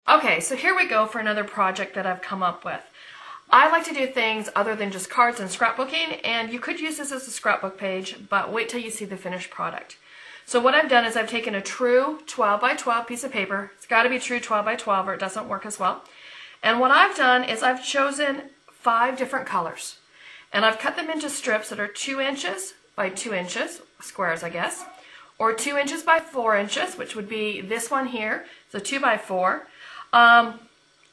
Okay, so here we go for another project that I've come up with. I like to do things other than just cards and scrapbooking, and you could use this as a scrapbook page, but wait till you see the finished product. So what I've done is I've taken a true 12 by 12 piece of paper. It's got to be true 12 by 12 or it doesn't work as well. And what I've done is I've chosen 5 different colors, and I've cut them into strips that are 2 inches by 2 inches, squares I guess, or 2 inches by 4 inches, which would be this one here, so 2 by 4.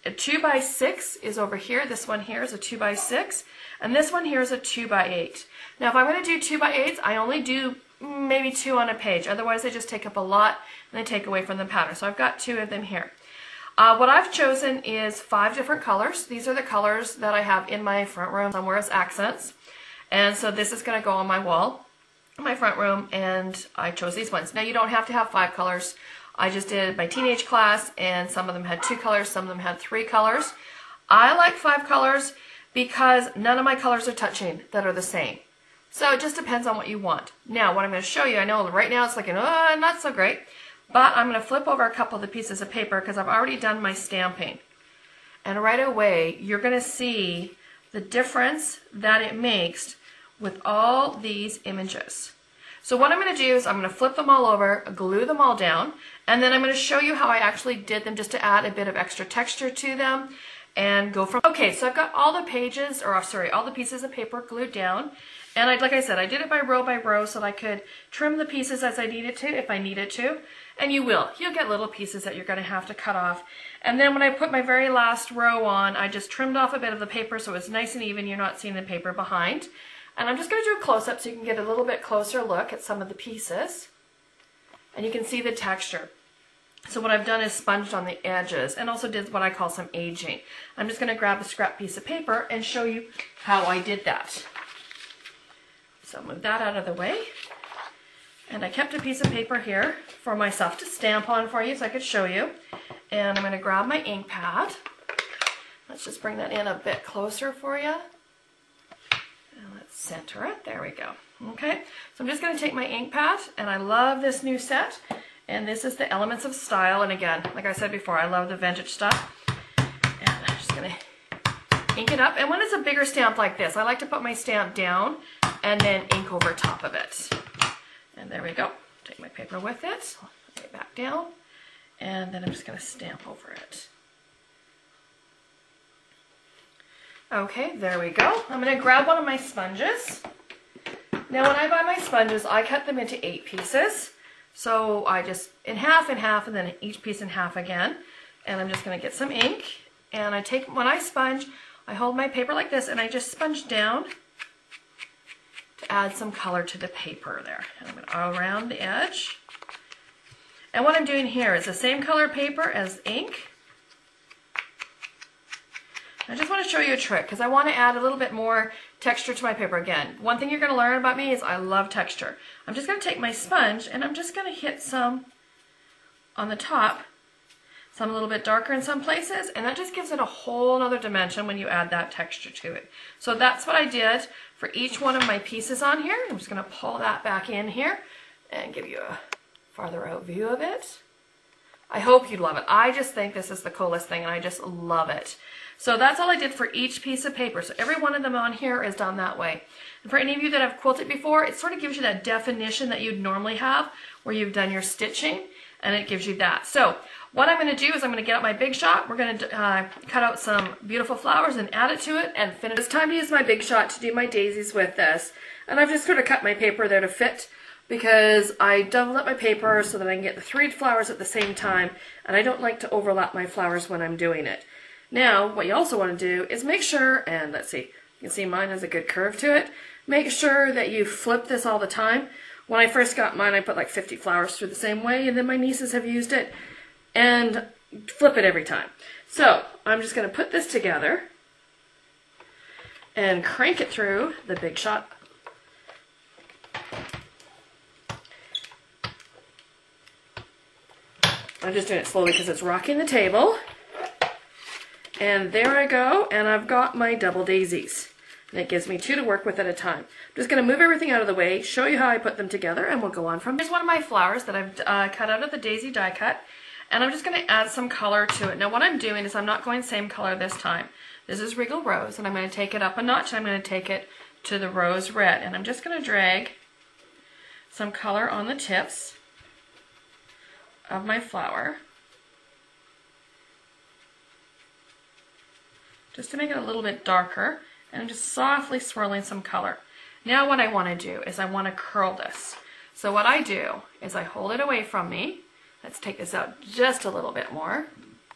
A 2 by 6 is over here. This one here is a 2 by 6, and this one here is a 2 by 8. Now, if I'm going to do 2 by 8s, I only do maybe 2 on a page. Otherwise, they just take up a lot and they take away from the pattern. So I've got 2 of them here. What I've chosen is 5 different colors. These are the colors that I have in my front room somewhere as accents, and so this is going to go on my wall in my front room, and I chose these ones. Now, you don't have to have 5 colors. I just did my teenage class, and some of them had 2 colors, some of them had 3 colors. I like 5 colors because none of my colors are touching that are the same. So it just depends on what you want. Now, what I'm going to show you, I know right now it's looking, oh, not so great, but I'm going to flip over a couple of the pieces of paper because I've already done my stamping. And right away, you're going to see the difference that it makes with all these images. So what I'm going to do is I'm going to flip them all over, glue them all down, and then I'm going to show you how I actually did them just to add a bit of extra texture to them and go from. Okay, so I've got all the pages, or sorry, all the pieces of paper glued down, and like I said, I did it by row so that I could trim the pieces as I needed to, if I needed to, and you will. You'll get little pieces that you're going to have to cut off. And then when I put my very last row on, I just trimmed off a bit of the paper so it's nice and even, you're not seeing the paper behind. And I'm just going to do a close-up so you can get a little bit closer look at some of the pieces. And you can see the texture. So what I've done is sponged on the edges and also did what I call some aging. I'm just going to grab a scrap piece of paper and show you how I did that. So move that out of the way. And I kept a piece of paper here for myself to stamp on for you so I could show you. And I'm going to grab my ink pad. Let's just bring that in a bit closer for you. And let's center it. There we go. Okay, so I'm just going to take my ink pad, and I love this new set. And this is the Elements of Style. And again, like I said before, I love the vintage stuff. And I'm just going to ink it up. And when it's a bigger stamp like this, I like to put my stamp down and then ink over top of it. And there we go. Take my paper with it, lay it back down, and then I'm just going to stamp over it. Okay, there we go. I'm going to grab one of my sponges. Now when I buy my sponges, I cut them into 8 pieces. So I just, in half, and then each piece in half again. And I'm just going to get some ink. And I take, when I sponge, I hold my paper like this, and I just sponge down to add some color to the paper there. And I'm going to go around the edge. And what I'm doing here is the same color paper as ink. I just want to show you a trick because I want to add a little bit more texture to my paper. Again, one thing you're going to learn about me is I love texture. I'm just going to take my sponge and I'm just going to hit some on the top, some a little bit darker in some places, and that just gives it a whole other dimension when you add that texture to it. So that's what I did for each one of my pieces on here. I'm just going to pull that back in here and give you a farther out view of it. I hope you love it. I just think this is the coolest thing, and I just love it. So that's all I did for each piece of paper. So every one of them on here is done that way. And for any of you that have quilted before, it sort of gives you that definition that you'd normally have where you've done your stitching, and it gives you that. So what I'm going to do is I'm going to get out my Big Shot. We're going to cut out some beautiful flowers and add it to it and finish. It's time to use my Big Shot to do my daisies with this. And I've just sort of cut my paper there to fit because I doubled up my paper so that I can get the 3 flowers at the same time, and I don't like to overlap my flowers when I'm doing it. Now, what you also want to do is make sure, and let's see, you can see mine has a good curve to it. Make sure that you flip this all the time. When I first got mine, I put like 50 flowers through the same way, and then my nieces have used it, and flip it every time. So, I'm just going to put this together and crank it through the Big Shot. I'm just doing it slowly because it's rocking the table. And there I go, and I've got my double daisies. And it gives me 2 to work with at a time. I'm just going to move everything out of the way, show you how I put them together, and we'll go on from there. Here's one of my flowers that I've cut out of the daisy die cut. And I'm just going to add some color to it. Now what I'm doing is I'm not going same color this time. This is Regal Rose, and I'm going to take it up a notch, and I'm going to take it to the Rose Red. And I'm just going to drag some color on the tips of my flower, just to make it a little bit darker, and I'm just softly swirling some color. Now what I want to do is I want to curl this. So what I do is I hold it away from me. Let's take this out just a little bit more.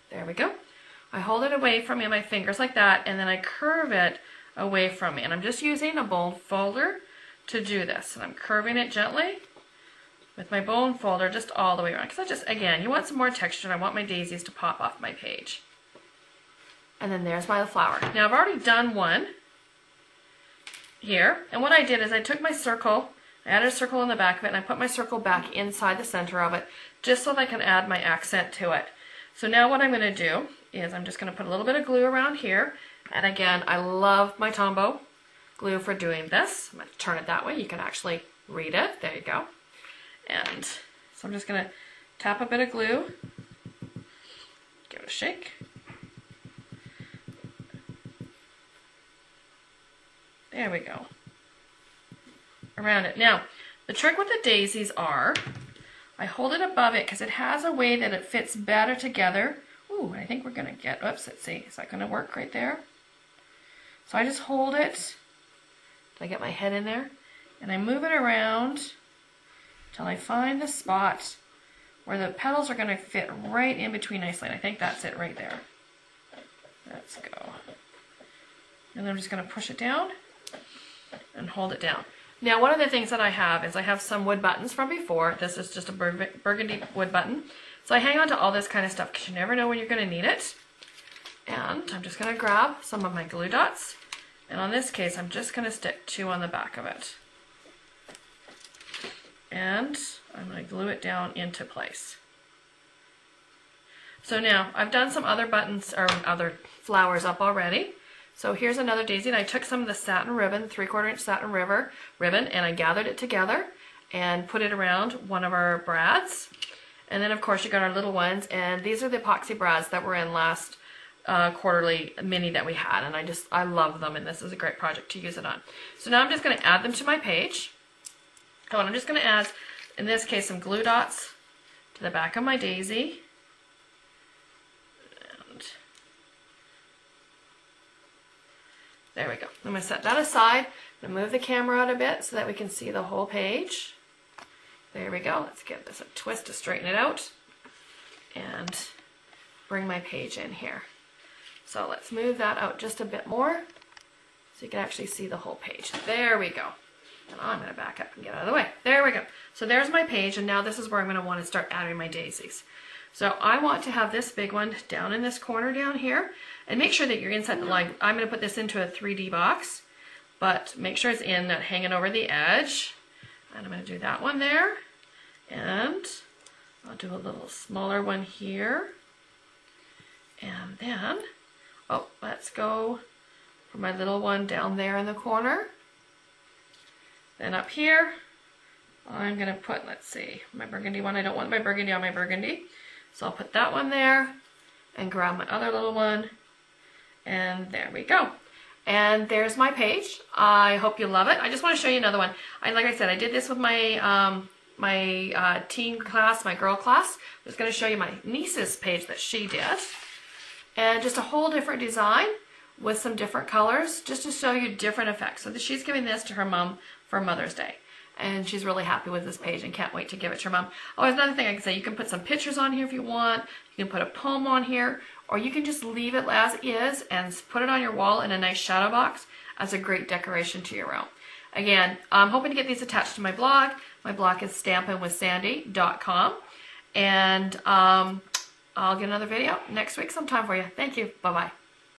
There we go. I hold it away from me in my fingers like that, and then I curve it away from me. And I'm just using a bone folder to do this. And I'm curving it gently with my bone folder just all the way around. Because again, you want some more texture, and I want my daisies to pop off my page. And then there's my flower. Now I've already done one here. And what I did is I took my circle, I added a circle in the back of it, and I put my circle back inside the center of it, just so that I can add my accent to it. So now what I'm going to do is I'm just going to put a little bit of glue around here. And again, I love my Tombow glue for doing this. I'm going to turn it that way. You can actually read it. There you go. And so I'm just going to tap a bit of glue, give it a shake. There we go. Around it. Now, the trick with the daisies are, I hold it above it because it has a way that it fits better together. Ooh, I think we're going to get, oops, let's see, is that going to work right there? So I just hold it till I get my head in there, and I move it around till I find the spot where the petals are going to fit right in between nicely. And I think that's it right there. Let's go. And I'm just going to push it down and hold it down. Now, one of the things that I have is I have some wood buttons from before. This is just a burgundy wood button. So I hang on to all this kind of stuff because you never know when you're going to need it. And I'm just going to grab some of my glue dots. And on this case, I'm just going to stick 2 on the back of it. And I'm going to glue it down into place. So now, I've done some other buttons or other flowers up already. So here's another daisy, and I took some of the satin ribbon, 3/4 inch satin ribbon, and I gathered it together and put it around one of our brads. And then of course you got our little ones, and these are the epoxy brads that were in last quarterly mini that we had, and I love them, and this is a great project to use it on. So now I'm just going to add them to my page. Oh, and I'm just going to add, in this case, some glue dots to the back of my daisy. There we go. I'm going to set that aside. I'm going to move the camera out a bit so that we can see the whole page. There we go. Let's give this a twist to straighten it out and bring my page in here. So let's move that out just a bit more so you can actually see the whole page. There we go. And I'm going to back up and get out of the way. There we go. So there's my page, and now this is where I'm going to want to start adding my daisies. So I want to have this big one down in this corner down here, and make sure that you're inside the line. I'm going to put this into a 3D box, but make sure it's in that hanging over the edge. And I'm going to do that one there, and I'll do a little smaller one here. And then, oh, let's go for my little one down there in the corner. Then up here, I'm going to put, let's see, my burgundy one. I don't want my burgundy on my burgundy. So I'll put that one there and grab my other little one. And there we go. And there's my page. I hope you love it. I just want to show you another one. Like I said, I did this with my teen class, my girl class. I'm just going to show you my niece's page that she did. And just a whole different design with some different colors, just to show you different effects. So she's giving this to her mom for Mother's Day. And she's really happy with this page and can't wait to give it to her mom. Oh, there's another thing I can say. You can put some pictures on here if you want. You can put a poem on here. Or you can just leave it as is and put it on your wall in a nice shadow box as a great decoration to your room. Again, I'm hoping to get these attached to my blog. My blog is stampinwithsandy.com. And I'll get another video next week sometime for you. Thank you. Bye-bye.